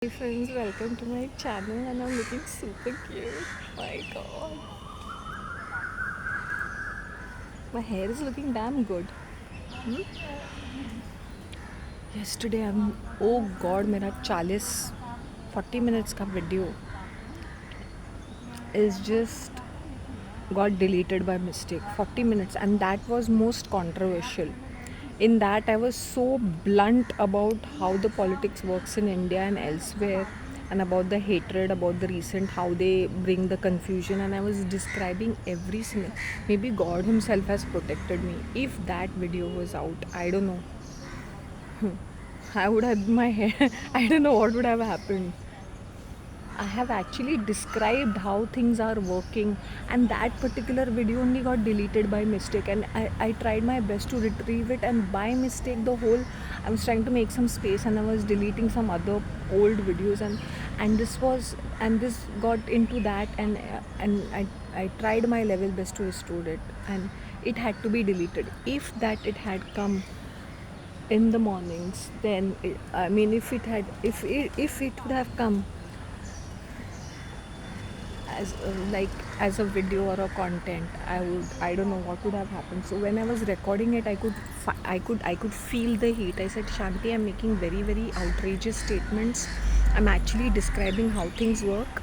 Hey friends, welcome to my channel and I'm looking super cute. My god. My hair is looking damn good. Hmm? Yesterday oh god, मेरा 40 minutes का video is just got deleted by mistake. 40 minutes, and that was most controversial. In that I was so blunt about how the politics works in India and elsewhere, and about the hatred, about the recent, how they bring the confusion, and I was describing every single. Maybe God himself has protected me. If that video was out, I don't know, I would have my hair I don't know what would have happened. I have actually described how things are working, and that particular video only got deleted by mistake. And I tried my best to retrieve it, and by mistake, I was trying to make some space, and I was deleting some other old videos, and this got into that, and I tried my level best to restore it, and it had to be deleted. If that it had come in the mornings, then I mean, if it would have come as as a video or a content, I don't know what would have happened. So when I was recording it, I could feel the heat. I said, Shanti, I'm making very very outrageous statements. I'm actually describing how things work.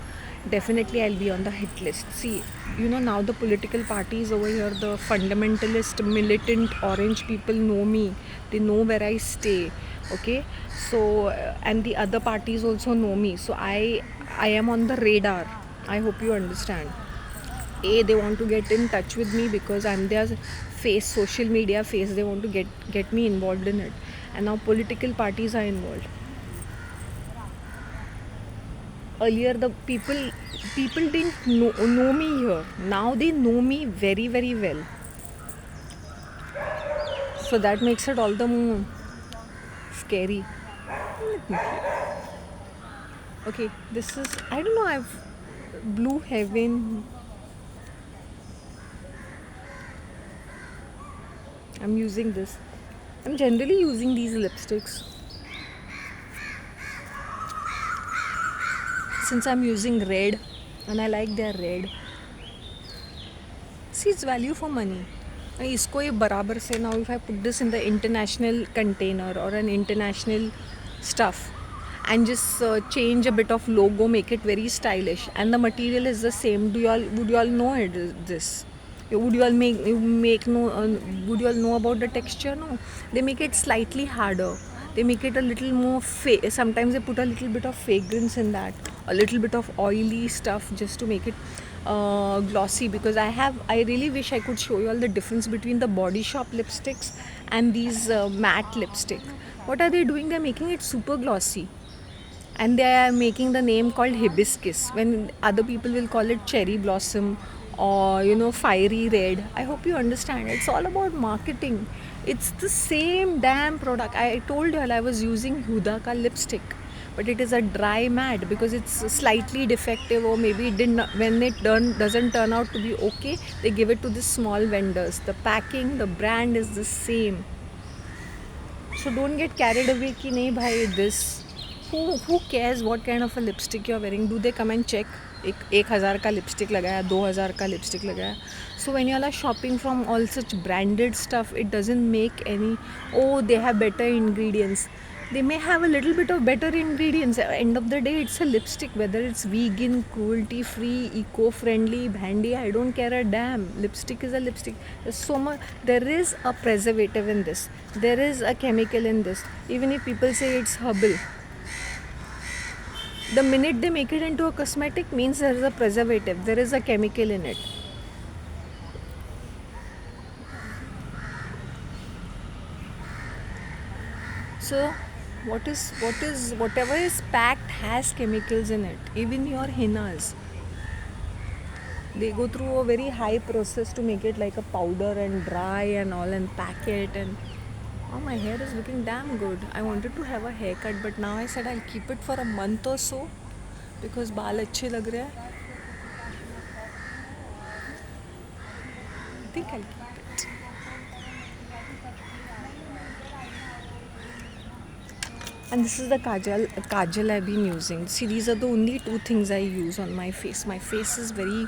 Definitely I'll be on the hit list. See, now the political parties over here, the fundamentalist militant orange people know me. They know where I stay. Okay. So and the other parties also know me, so I am on the radar. I hope you understand. They want to get in touch with me because I'm their face, social media face. They want to get me involved in it, and now political parties are involved. Earlier, the people didn't know me here. Now they know me very very well. So that makes it all the more scary. Okay, this is, I don't know. I've Blue Heaven. I'm using this. I'm generally using these lipsticks since I'm using red, and I like their red. See, it's value for money. इसको ये बराबर से, now if I put this in the international container or an international stuff and just change a bit of logo, make it very stylish, and the material is the same, would you all know this? Would you all make no would you all know about the texture? No, they make it slightly harder. They make it a little more sometimes they put a little bit of fragrance in that, a little bit of oily stuff, just to make it glossy. Because I really wish I could show you all the difference between the Body Shop lipsticks and these matte lipstick. What are they doing? They're making it super glossy, and they are making the name called hibiscus when other people will call it cherry blossom, or fiery red. I hope you understand, it's all about marketing. It's the same damn product. I told you all I was using Huda ka lipstick, but it is a dry matte because it's slightly defective, or maybe it didn't, when it doesn't turn out to be okay, they give it to the small vendors. The packing, the brand is the same. So don't get carried away कि नहीं भाई this. Who cares what kind of a lipstick you're wearing? Do they come and check? एक हज़ार का lipstick लगाया, 2,000 का lipstick लगाया. So when you are shopping from all such branded stuff, it doesn't make any, oh, they have better ingredients. They may have a little bit of better ingredients. At the end of the day, it's a lipstick. Whether it's vegan, cruelty free, eco friendly, bhandy, I don't care a damn. Lipstick is a lipstick. There's so much. There is a preservative in this. There is a chemical in this. Even if people say it's herbal, the minute they make it into a cosmetic, means there is a preservative. There is a chemical in it. So whatever is packed has chemicals in it. Even your hennas, they go through a very high process to make it like a powder and dry and all, and pack it. And oh, my hair is looking damn good. I wanted to have a haircut, but now I said I'll keep it for a month or so because baal अच्छे लग रहे हैं. I think I'll keep it. And this is the kajal I've been using. See, these are the only two things I use on my face. My face is very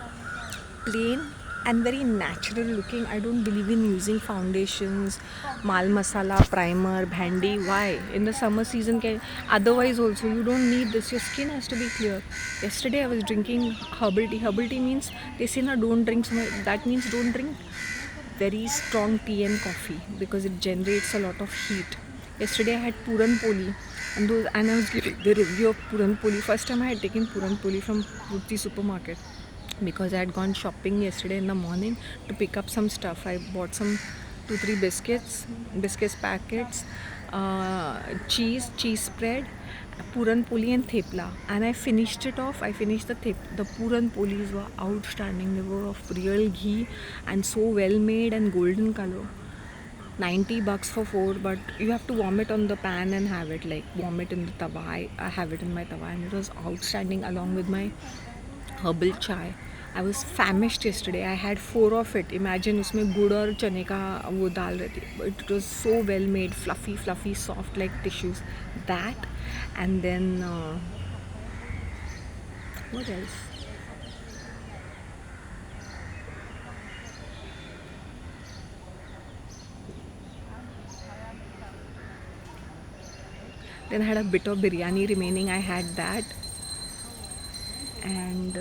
plain and very natural looking. I don't believe in using foundations, mal masala, primer, bhandi. Why? In the summer season, otherwise also you don't need this. Your skin has to be clear. Yesterday I was drinking herbal tea. Herbal tea means they say na don't drink. That means don't drink very strong tea and coffee because it generates a lot of heat. Yesterday I had Puran Poli and I was giving the review of Puran Poli. First time I had taken Puran Poli from Murthy supermarket because I had gone shopping yesterday in the morning to pick up some stuff. I bought some 2 3 biscuits packets, cheese spread, puran poli and thepla, and I finished it off. I finished the puran polis were outstanding. They were of real ghee and so well made and golden color. 90 bucks for four, but you have to warm it on the pan and have it, like warm it in the tawa. I have it in my tawa and it was outstanding along with my herbal chai. I was famished yesterday. I had four of it. Imagine उसमें गुड़ और चने का वो डाल रहे थे. It was so well made, fluffy, soft like tissues. That, and then what else? Then I had a bit of biryani remaining. I had that, and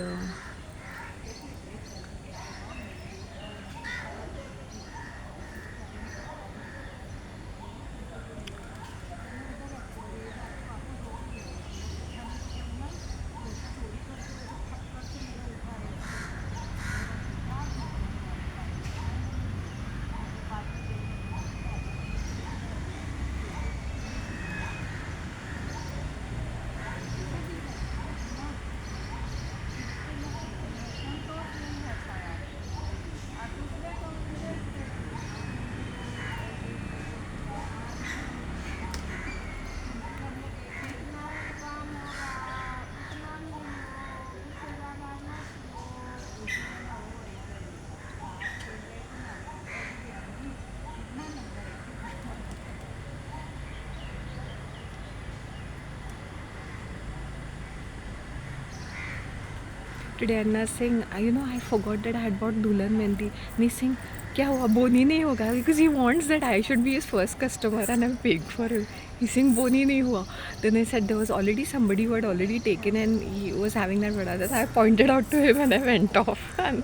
today Anna saying, I forgot that I had bought Dulan Mendi. And he's saying, क्या हुआ बोनी नहीं होगा, because he wants that I should be his first customer and I'm paying for it. He's saying बोनी नहीं हुआ. Then I said there was already somebody who had already taken and he was having that vada. That I pointed out to him and I went off. And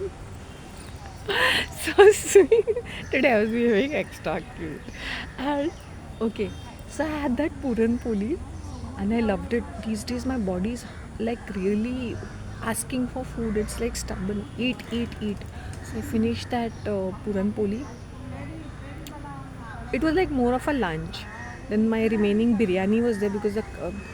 so sweet. Today I was behaving extra cute. And okay, so I had that Puran Poli and I loved it. These days my body's like really asking for food. It's like stubborn. Eat. So I finished that Puran Poli. It was like more of a lunch. Then my remaining biryani was there because the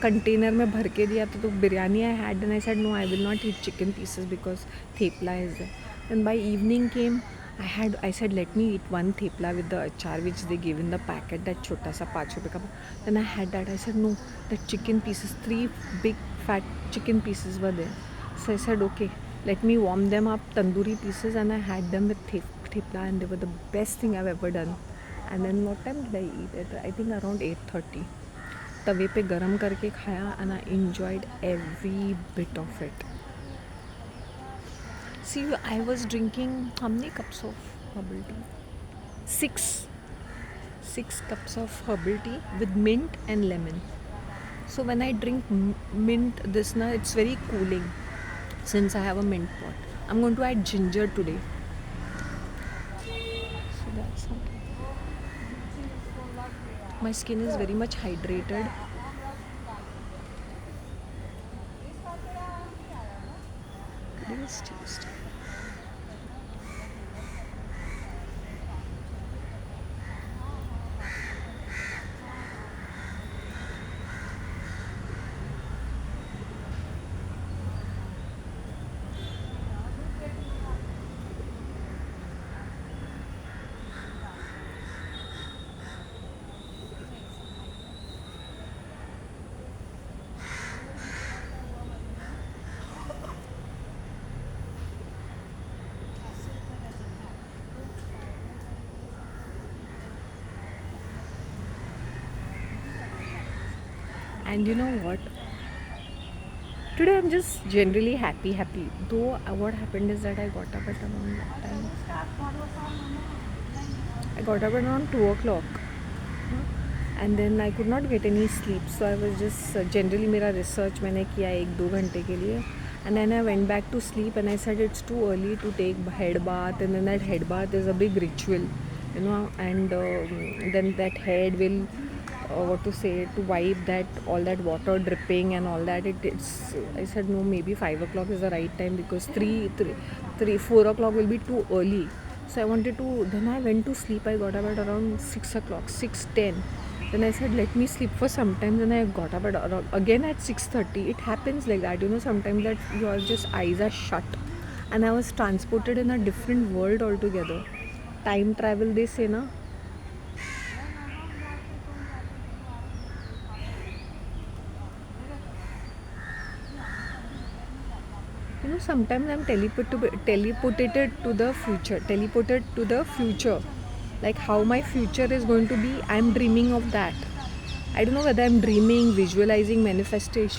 container में भर के दिया था, तो biryani I had, and I said no, I will not eat chicken pieces because thepla is there. Then by evening came, I said let me eat one thepla with the achar which they give in the packet, that chota sa 5 rupees ka. Then I had that. I said no, the chicken pieces, 3 big fat chicken pieces were there. So I said okay, let me warm them up, tandoori pieces, and I had them with thepla, and they were the best thing I've ever done. And then what time did I eat it? I think around 8:30. तवे पे गरम करके खाया and I enjoyed every bit of it. See, I was drinking how many cups of herbal tea? Six. 6 cups of herbal tea with mint and lemon. So when I drink mint, it's very cooling since I have a mint pot. I'm going to add ginger today. So that's something. My skin is very much hydrated. Today is Tuesday. And you know what? Today I'm just generally happy. Though what happened is that I got up at around what time? I got up at around 2 o'clock, and then I could not get any sleep. So I was just generally मेरा research मैंने किया 1-2 घंटे के लिए, and then I went back to sleep and I said it's too early to take head bath, and then that head bath is a big ritual, and then that head will what to say, to wipe that all that water dripping and all that. It's I said no, maybe 5 o'clock is the right time, because 4 o'clock will be too early. So I wanted to. Then I went to sleep. I got up at around 6 o'clock, 6:10. Then I said let me sleep for some time. Then I got up at again at 6:30. It happens like that, sometimes that your just eyes are shut, and I was transported in a different world altogether. Time travel, they say, na. Sometimes I'm teleported to the future, like how my future is going to be. I'm dreaming of that. I don't know whether I'm dreaming, visualizing, manifesting.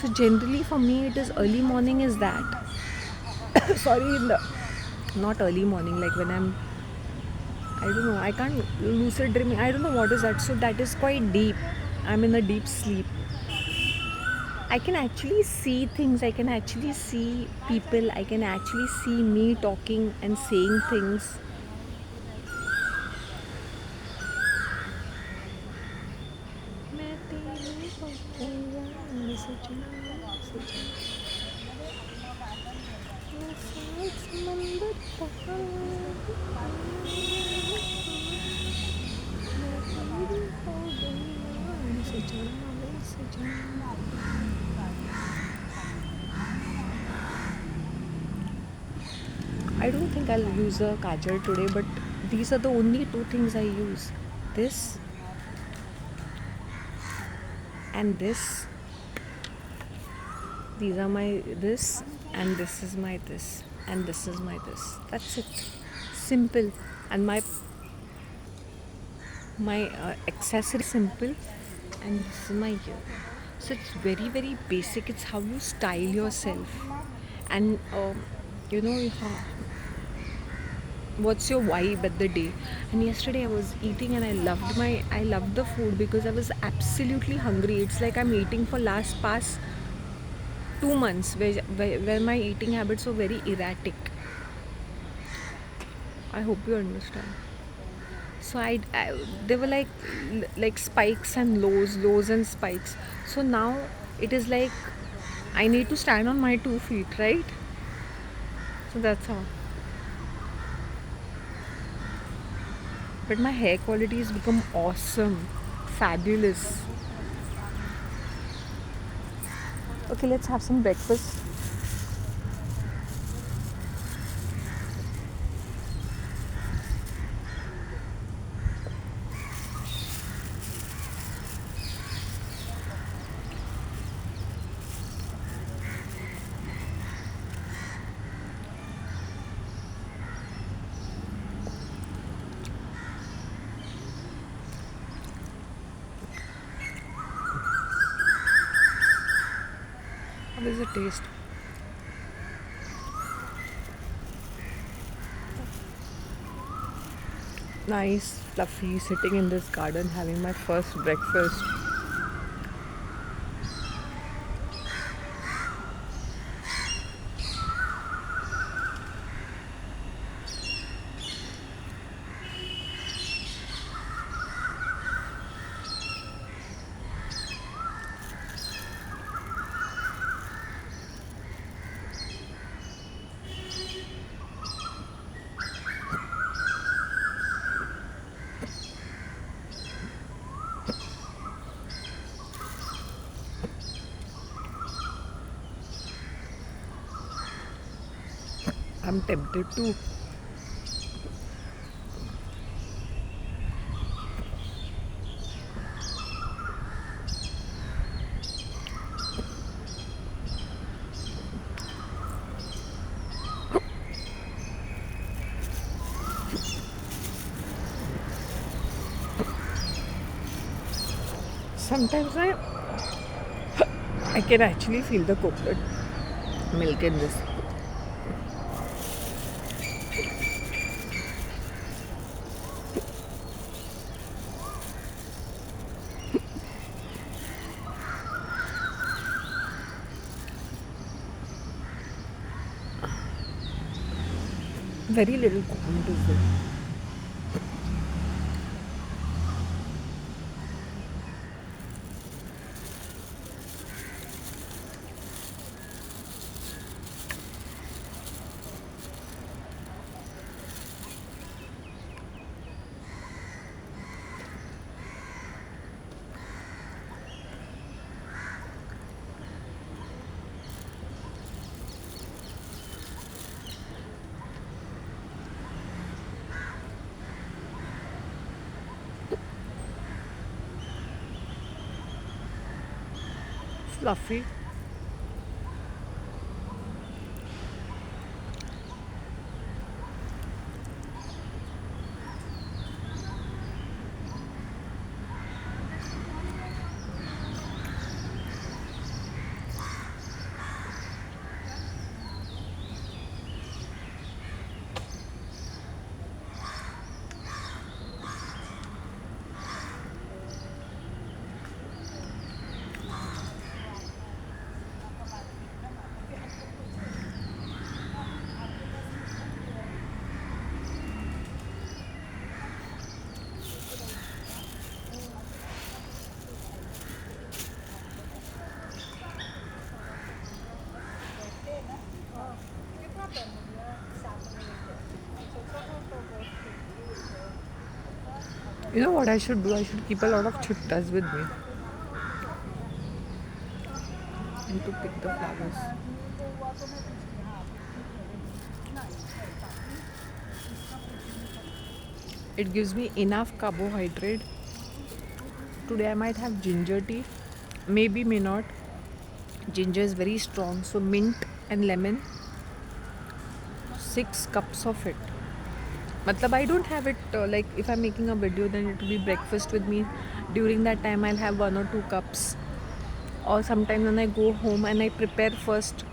So generally for me, it is early morning is that. Sorry, not early morning, like when I don't know, I can't lucid dreaming. I don't know what is that. So that is quite deep. I'm in a deep sleep. I can actually see things, I can actually see people, I can actually see me talking and saying things. I don't think I'll use a kajal today, but these are the only two things I use. This and this. These are my this, and this is my this, and this is my this. That's it. Simple. And my accessory simple, and this is my ear. So it's very very basic. It's how you style yourself, and what's your vibe at the day. And yesterday I was eating and I loved the food because I was absolutely hungry. It's like I'm eating for past 2 months, where my eating habits were very erratic. I hope you understand. So they were like spikes and lows and spikes. So now it is like I need to stand on my 2 feet, right? So that's how. But my hair quality has become awesome, fabulous. Okay, let's have some breakfast. How does it taste? Nice, fluffy, sitting in this garden having my first breakfast. I'm tempted to. Sometimes I can actually feel the coconut milk in this. Very little coconut is there. Fluffy. You know what I should do? I should keep a lot of chuttas with me and to pick the flowers. It gives me enough carbohydrate. Today I might have ginger tea. Maybe, may not. Ginger is very strong, so mint and lemon. 6 cups of it. Matlab, I don't have it like if I'm making a video, then it will be breakfast with me. During that time, I'll have 1 or 2 cups. Or sometimes when I go home and I prepare first,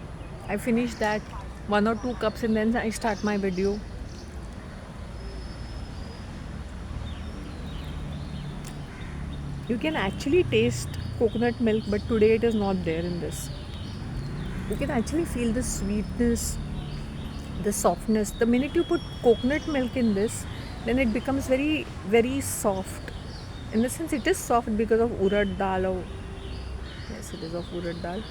I finish that 1 or 2 cups and then I start my video. You can actually taste coconut milk, but today it is not there in this. You can actually feel the sweetness, the softness. The minute you put coconut milk in this, then it becomes very, very soft. In the sense, it is soft because of urad dal. Or, yes, it is of urad dal.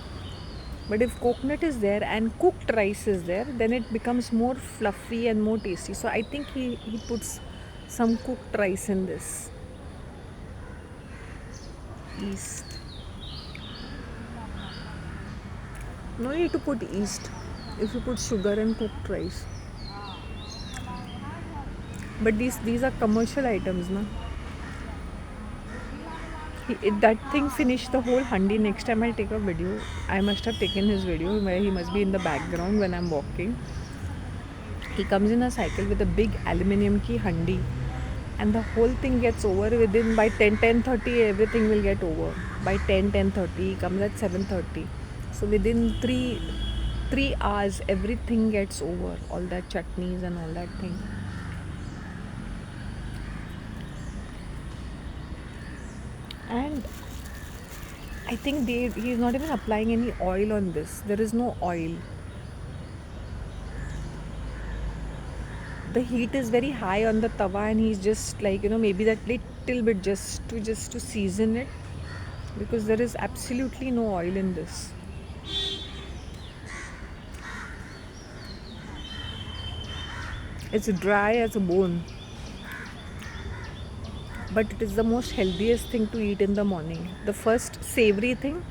But if coconut is there and cooked rice is there, then it becomes more fluffy and more tasty. So I think he puts some cooked rice in this. Yeast. No need to put yeast if you put sugar and cooked rice. But these are commercial items, na. That thing finished the whole handi. Next time I'll take a video. I must have taken his video where he must be in the background when I'm walking. He comes in a cycle with a big aluminium ki handi, and the whole thing gets over within by 10:30. Everything will get over by 10:30. He comes at 7:30. So within three hours, everything gets over. All that chutneys and all that thing. And I think he's not even applying any oil on this. There is no oil. The heat is very high on the tawa, and he's just like, maybe that little bit just to season it, because there is absolutely no oil in this. It's dry as a bone, but it is the most healthiest thing to eat in the morning. The first savory thing,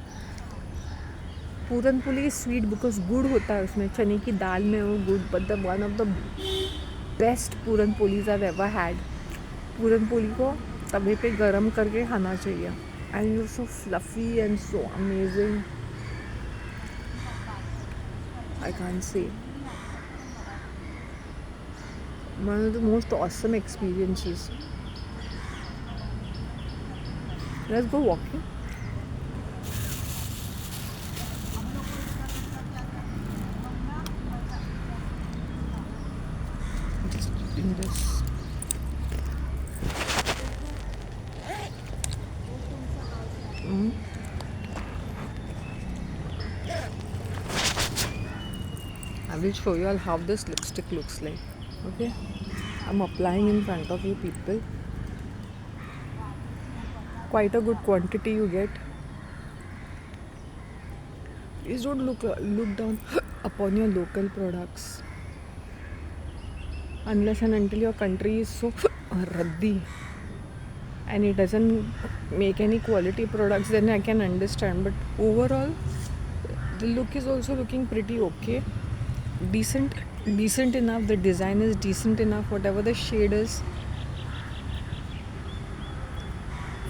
puran poli is sweet because गुड़ होता है उसमें, चने की दाल में वो गुड़. But the one of the best Puran पोलीज I've ever had. Puran poli को तवे पे गरम करके खाना चाहिए. And you're so fluffy and so amazing. I can't say. One of the most awesome experiences. Let's go walking. on this. I will show you all how this lipstick looks like. Okay, I'm applying in front of you people. Quite a good quantity you get. Please don't look down upon your local products unless and until your country is so raddi and it doesn't make any quality products, then I can understand. But overall, the look is also looking pretty okay. Decent enough. The design is decent enough. Whatever the shade is,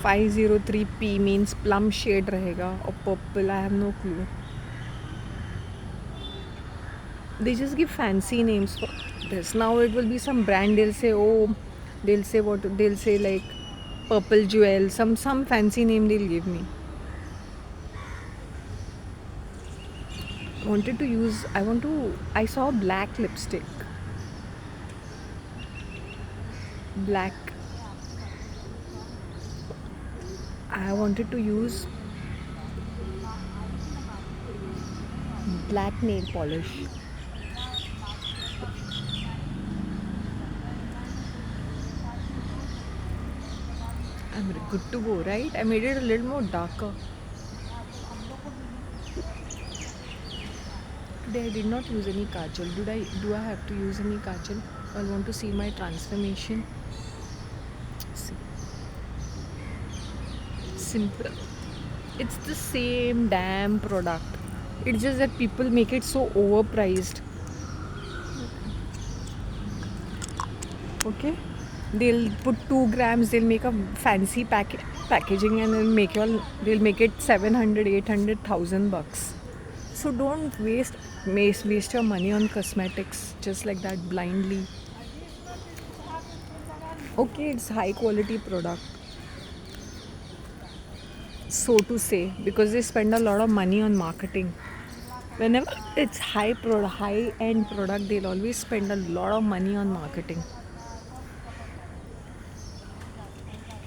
503P means plum shade rahega or purple. I have no clue. They just give fancy names for this. Now it will be some brand. They'll say like purple jewel. Some fancy name they'll give me. I saw a black lipstick. Black. I wanted to use black nail polish. I'm good to go, right? I made it a little more darker. Today I did not use any kajal. Do I have to use any kajal? I want to see my transformation. See. Simple. It's the same damn product. It's just that people make it so overpriced. Okay? They'll put 2 grams, they'll make a fancy packaging and they'll make it 700, 800, 1,000 bucks. So don't waste your money on cosmetics just like that blindly. Okay, it's high quality product, so to say, because they spend a lot of money on marketing. Whenever it's high end product, they'll always spend a lot of money on marketing.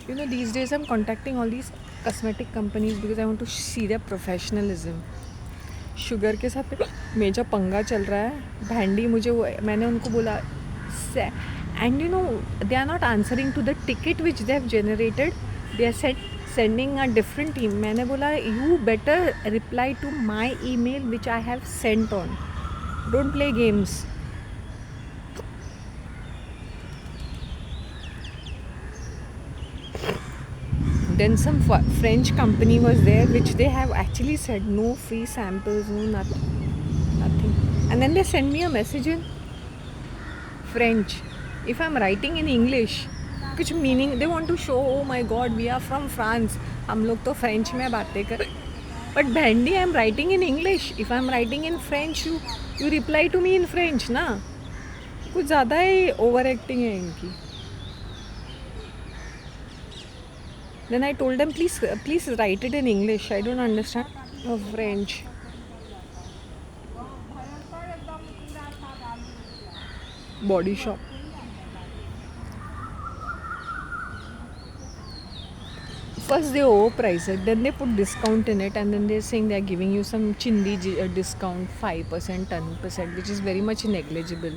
These days I'm contacting all these cosmetic companies because I want to see their professionalism. Sugar के साथ major पंगा चल रहा है. भैंडी मैंने उनको बोला, and they are not answering to the ticket which they have generated. They are sending a different email. मैंने बोला, you better reply to my email which I have sent on. Don't play games. Then some French company was there which they have actually said no free samples, no nothing. And then they send me a message in French. If I'm writing in English, कुछ meaning, they want to show, oh my god, we are from France. हम लोग तो French में बातें कर. But Bhandi, I'm writing in English. If I'm writing in French, you reply to me in French, ना? कुछ ज़्यादा ही overacting है इनकी. Then I told them, please write it in English. I don't understand French. Body Shop. First they overprice it, then they put discount in it, and then they're saying they're giving you some chindi discount, 5%, 10%, which is very much negligible.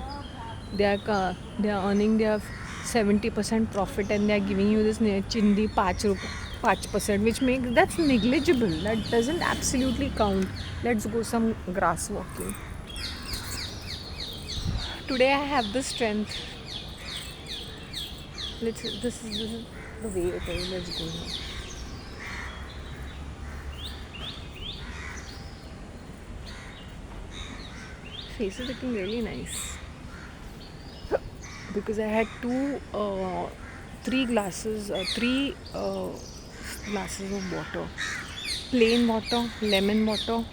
They are earning their 70% profit and they are giving you this chindi 5%, which makes that's negligible. That doesn't absolutely count. Let's go some grass walking. Today I have the strength. This is the way it is. Let's go now. Face is looking really nice. Because I had 3 glasses of water. Plain water, lemon water.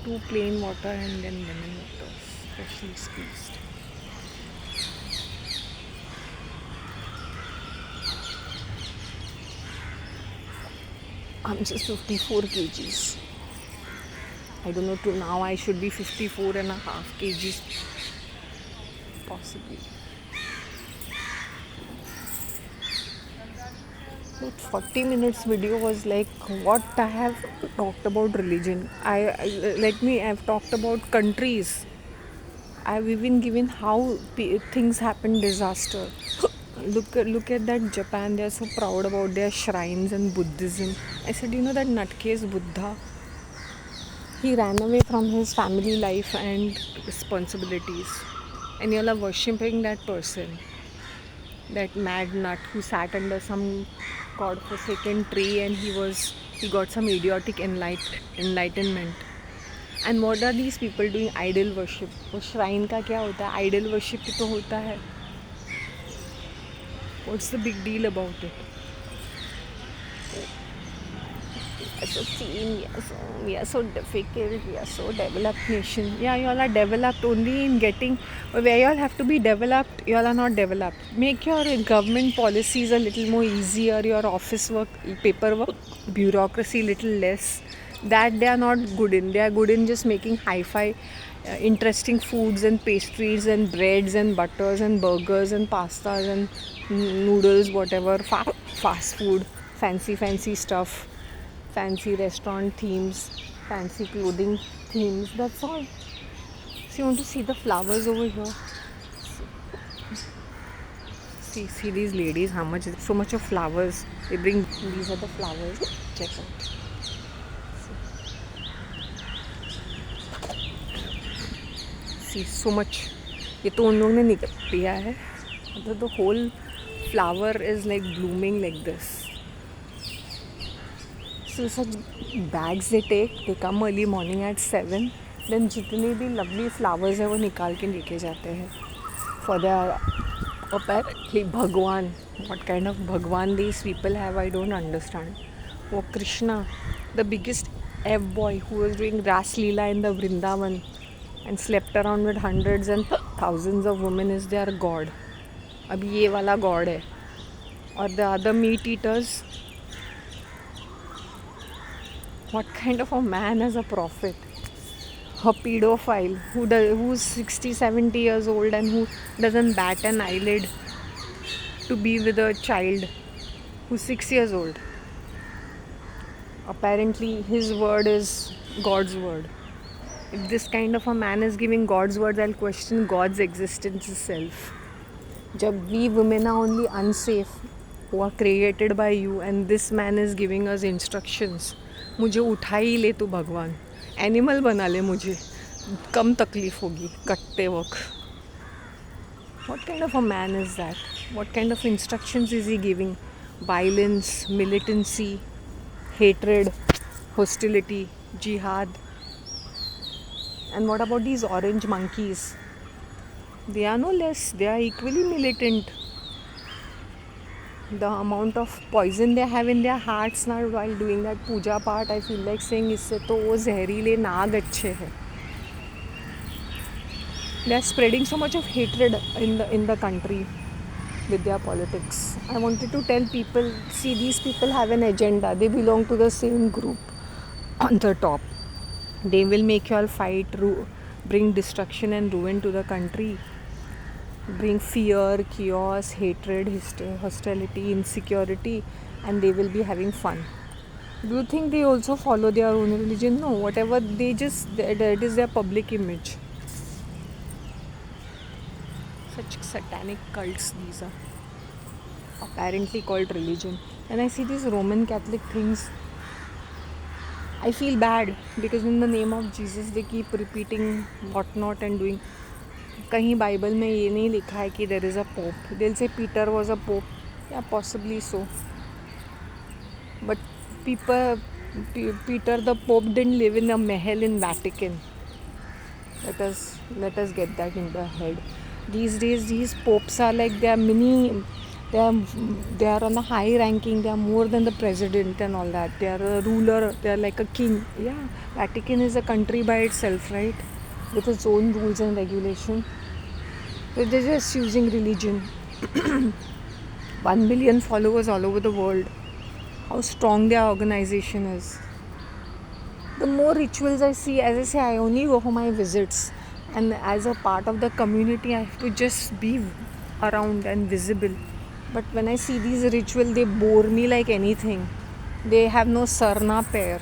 2 plain water and then lemon water, freshly squeezed. I'm just 54 kgs. I don't know, till now I should be 54.5 kgs. possibly. But 40 minutes video was like what I have talked about religion. I've talked about countries. I've even given how things happen disaster. Look at that Japan. They are so proud about their shrines and Buddhism. I said, you know that nutcase Buddha. He ran away from his family life and responsibilities, and you all are worshipping that person, that mad nut who sat under some god-forsaken tree, and he got some idiotic enlightenment. And what are these people doing? Idol worship. वो shrine का क्या होता है? Idol worship तो होता है. What's the big deal about it? So seen, we are so difficult, we are so developed nation. Yeah, you all are developed only in getting where you all have to be developed. You all are not developed. Make your government policies a little more easier. Your office work, paperwork, bureaucracy little less. That they are not good in. They are good in just making hi-fi, interesting foods and pastries and breads and butters and burgers and pastas and noodles, whatever, fast food, fancy stuff. Fancy restaurant themes, fancy clothing themes, that's all. So you want to see the flowers over here? See these ladies, how much, so much of flowers. They bring, these are the flowers. Check out. See, so much. ये तो उन लोगों ने निकल दिया है. The whole flower is like blooming like this. So such bags they come early morning at 7. Then जितने भी lovely flowers है वो निकाल के लेके जाते हैं for their apparently भगवान. What kind of भगवान these people have, I don't understand. वो Krishna, the biggest F-boy who was doing Ras Leela in the Vrindavan and slept around with hundreds and thousands of women, is their god. अब ये वाला god है. और the other meat eaters, what kind of a man is a prophet? A pedophile who's 60-70 years old and who doesn't bat an eyelid to be with a child who's 6 years old. Apparently his word is God's word. If this kind of a man is giving God's words, I'll question God's existence itself. Jab we women are only unsafe, who are created by you, and this man is giving us instructions. मुझे उठा ही ले तू भगवान, animal बना ले मुझे, कम तकलीफ होगी कटते वक्त. What kind of a man is that? What kind of instructions is he giving? Violence, militancy, hatred, hostility, jihad. And what about these orange monkeys? They are no less, they are equally militant. The amount of poison they have in their hearts now while doing that puja part, I feel like saying, इससे तो वो जहरीले नाग अच्छे हैं. They are spreading so much of hatred in the country with their politics. I wanted to tell people, see, these people have an agenda. They belong to the same group on the top. They will make you all fight, bring destruction and ruin to the country. Bring fear, chaos, hatred, hostility, insecurity, and they will be having fun. Do you think they also follow their own religion? No, whatever they just, that is their public image. Such satanic cults these are, apparently called religion. And I see these Roman Catholic things, I feel bad, because in the name of Jesus they keep repeating whatnot and doing. कहीं Bible में ये नहीं लिखा है कि there is a pope. They'll say Peter was a pope. Yeah, possibly so. But Peter the Pope didn't live in a mahal in Vatican. Let us get that in the head. These days these popes are like they are on a high ranking. They are more than the president and all that. They are a ruler. They are like a king. Yeah, Vatican is a country by itself, right? With its own rules and regulation. So they're just using religion. 1 billion followers all over the world. How strong their organization is. The more rituals I see, as I say, I only go for my visits. and as a part of the community, I have to just be around and visible. But when I see these rituals, they bore me like anything. They have no sarna pair.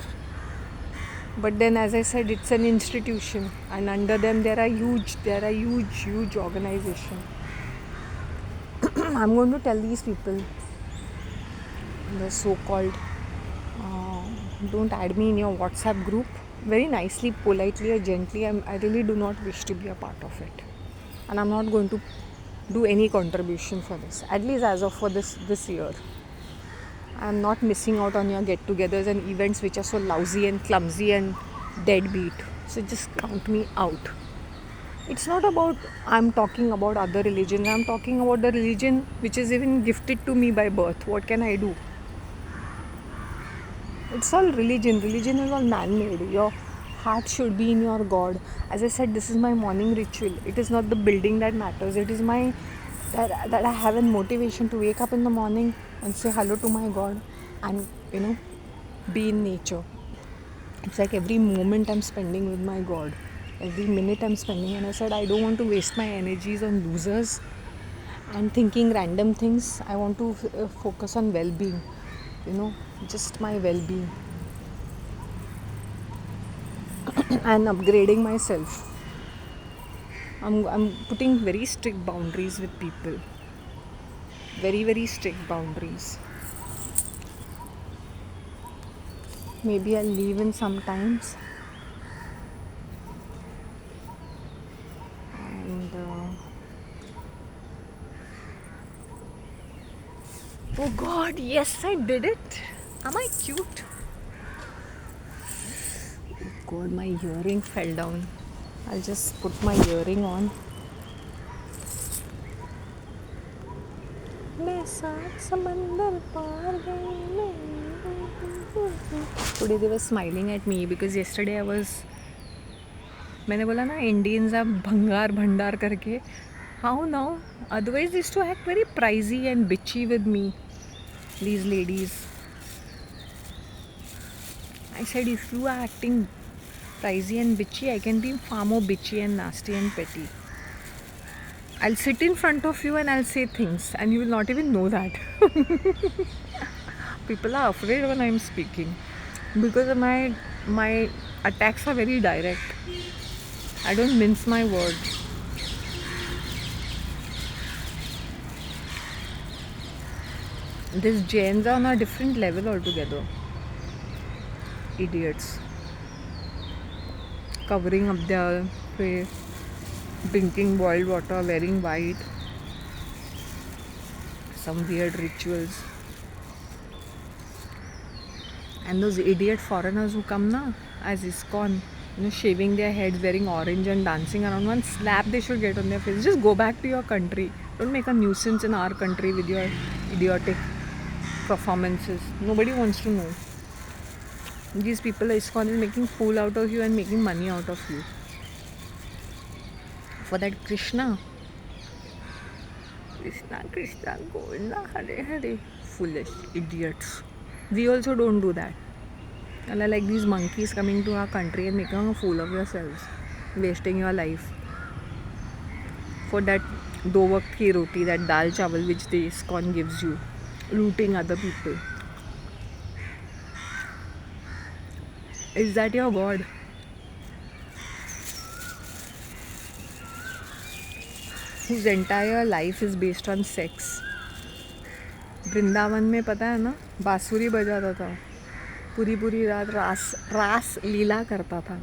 But then, as I said, it's an institution, and under them there are huge organization. I'm going to tell these people, the so-called, uh, don't add me in your WhatsApp group. Very nicely, politely, or gently. I really do not wish to be a part of it, and I'm not going to do any contribution for this. At least as of for this year, I'm not missing out on your get-togethers and events which are so lousy and clumsy and deadbeat. So just count me out. It's not about I'm talking about other religions. I'm talking about the religion which is even gifted to me by birth. What can I do? It's all religion. Religion is all man-made. Your heart should be in your God. As I said, this is my morning ritual. It is not the building that matters. It is my that I have a motivation to wake up in the morning and say hello to my God, and be in nature. It's like every moment I'm spending with my God, every minute I'm spending. And I said I don't want to waste my energies on losers and thinking random things. I want to focus on well-being, just my well-being and upgrading myself. I'm putting very strict boundaries with people, very strict boundaries. Maybe I'll leave in sometimes, and oh God, yes, I did it. Am I cute? God, my earring fell down. I'll just put my earring on. Today they were smiling at me because yesterday I was. मैंने बोला ना Indians are भंगार भंडार करके. How now? Otherwise, they used to act very pricey and bitchy with me. These ladies. I said, if you are acting pricey and bitchy, I can be far more bitchy and nasty and petty. I'll sit in front of you and I'll say things, and you will not even know that. People are afraid when I'm speaking because my attacks are very direct. I don't mince my words. These Jains are on a different level altogether. Idiots. Covering up their face, drinking boiled water, wearing white, some weird rituals. And those idiot foreigners who come na as ISKCON, shaving their heads, wearing orange and dancing around, one slap they should get on their face. Just go back to your country. Don't make a nuisance in our country with your idiotic performances. Nobody wants to know. These people, ISKCON is making fool out of you and making money out of you. For that Krishna, Govinda, Hare Hare. Foolish idiots. We also don't do that. And I like these monkeys coming to our country and making a fool of yourselves, wasting your life for that do waqt ki roti, that dal chawal which the ISKCON gives you, looting other people. Is that your God? Whose entire life is based on sex. Vrindavan में पता है ना, बांसुरी बजाता था, पूरी रात रास लीला करता था.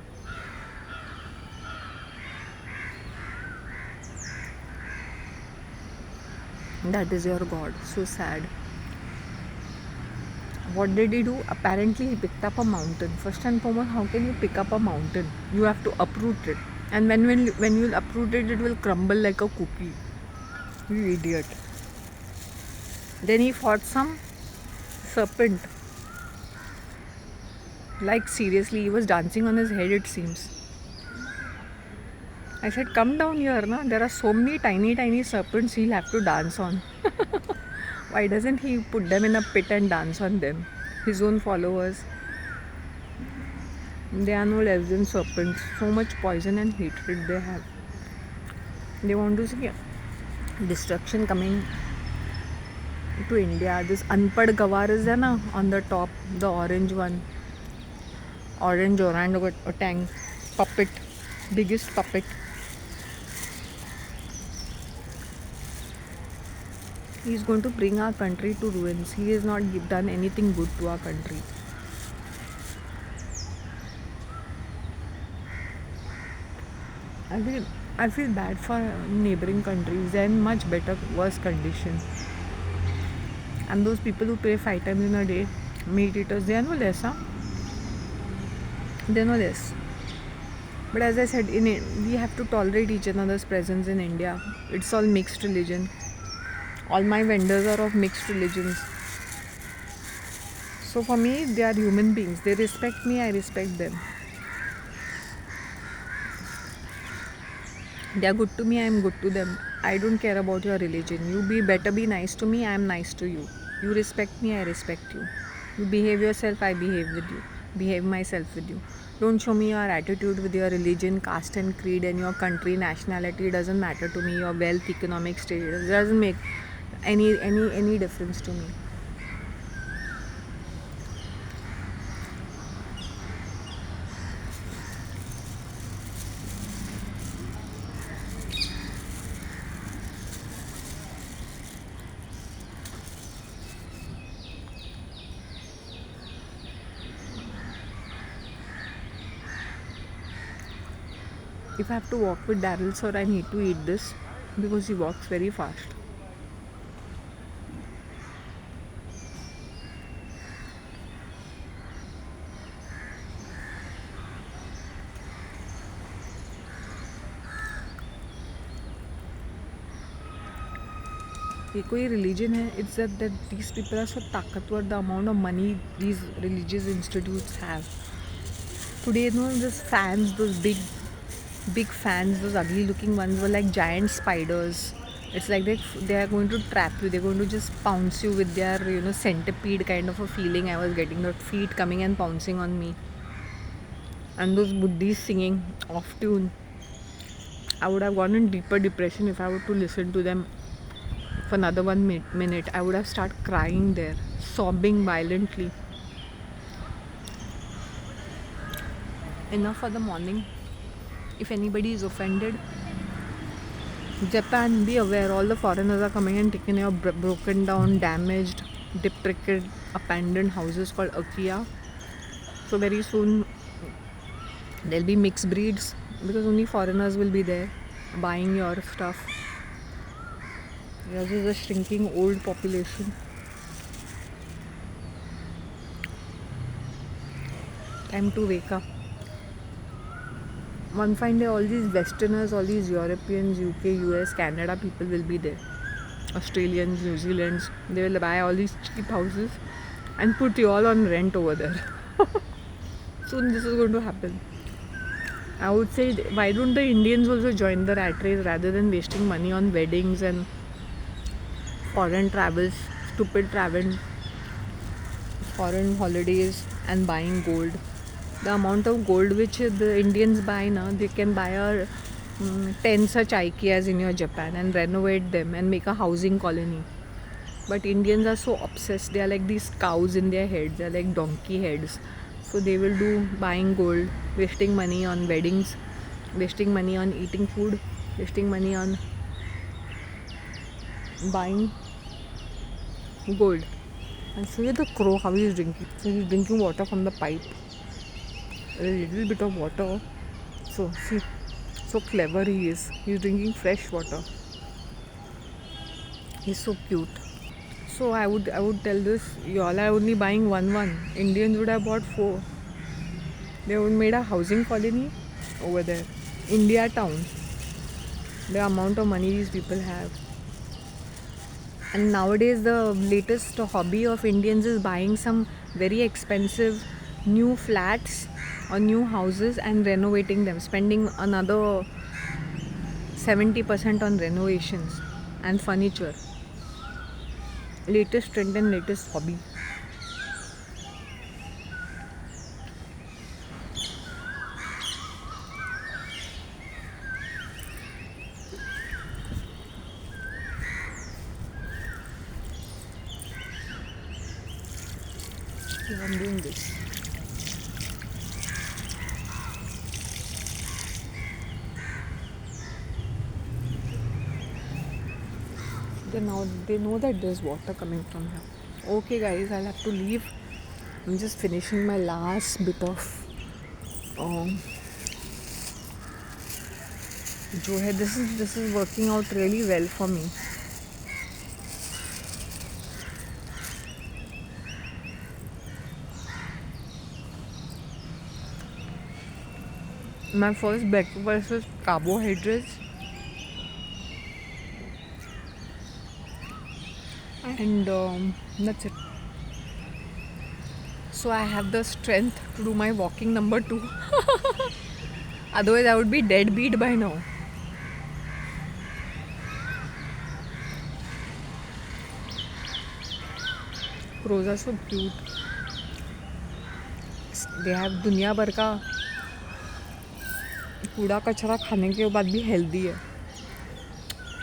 That is your God. So sad. What did he do? Apparently he picked up a mountain. First and foremost, how can you pick up a mountain? You have to uproot it. And when you uproot it, it will crumble like a cookie. You idiot. Then he fought some serpent. Like seriously, he was dancing on his head, it seems. I said, come down here, na. There are so many tiny serpents he'll have to dance on. Why doesn't he put them in a pit and dance on them? His own followers. They are no less than serpents. So much poison and hatred they have. They want to see destruction coming to India. This Anpad Gawar is there na on the top, the orange one, orange orangutan puppet, biggest puppet. He is going to bring our country to ruins. He has not done anything good to our country. I feel bad for neighboring countries. They're in much better, worse condition. And those people who pray 5 times in a day, meat eaters, they are no less, huh? They are no less. But as I said, we have to tolerate each other's presence in India. It's all mixed religion. All my vendors are of mixed religions. So for me, they are human beings. They respect me, I respect them. They are good to me, I am good to them. I don't care about your religion. You better be nice to me, I am nice to you. You respect me, I respect you. You behave yourself, I behave with you. Behave myself with you. Don't show me your attitude with your religion, caste and creed and your country, nationality. It doesn't matter to me. Your wealth, economic status. It doesn't make any difference to me. If I have to walk with Daryl sir, I need to eat this because he walks very fast. ये कोई religion है, it's that these people are so ताकतवर, the amount of money these religious institutes have. Today, you know, those fans, those big fans, those ugly looking ones were like giant spiders. It's like they are going to trap you. They're going to just pounce you with their centipede kind of a feeling. I was getting that feet coming and pouncing on me. And those buddhis singing off tune. I would have gone in deeper depression if I were to listen to them for another 1 minute. I would have started crying there, sobbing violently. Enough for the morning. If anybody is offended, Japan, be aware, all the foreigners are coming and taking your broken down, damaged, deprecated, abandoned houses called Akiya. So very soon there'll be mixed breeds because only foreigners will be there buying your stuff. Yours is a shrinking old population. Time to wake up. One fine day, all these Westerners, all these Europeans, UK, US, Canada people will be there. Australians, New Zealanders, they will buy all these cheap houses and put you all on rent over there. Soon this is going to happen. I would say, why don't the Indians also join the rat race rather than wasting money on weddings and foreign travels, stupid travel, foreign holidays and buying gold. The amount of gold which the Indians buy now, they can buy 10 such IKEAs in your Japan and renovate them and make a housing colony. But Indians are so obsessed. They are like these cows in their heads. They are like donkey heads. So they will do buying gold, wasting money on weddings, wasting money on eating food, wasting money on buying gold. And see the crow how he is drinking. So he is drinking water from the pipe. A little bit of water. So see, so clever he is. He is drinking fresh water. He's so cute. So I would tell this, y'all are only buying one. Indians would have bought 4. They would made a housing colony over there. India town. The amount of money these people have. And nowadays the latest hobby of Indians is buying some very expensive new flats or new houses and renovating them, spending another 70% on renovations and furniture. Latest trend and latest hobby. I'm doing this. They know that there's water coming from here. Okay, guys, I'll have to leave. I'm just finishing my last bit of um, जो है this is working out really well for me. My first breakfast is carbohydrates and that's it. So I have the strength to do my walking number 2. Otherwise I would be dead beat by now. Crows are so cute. They have दुनिया भर का कूड़ा कचरा खाने के बाद भी healthy है.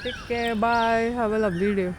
Take care, bye, have a lovely day.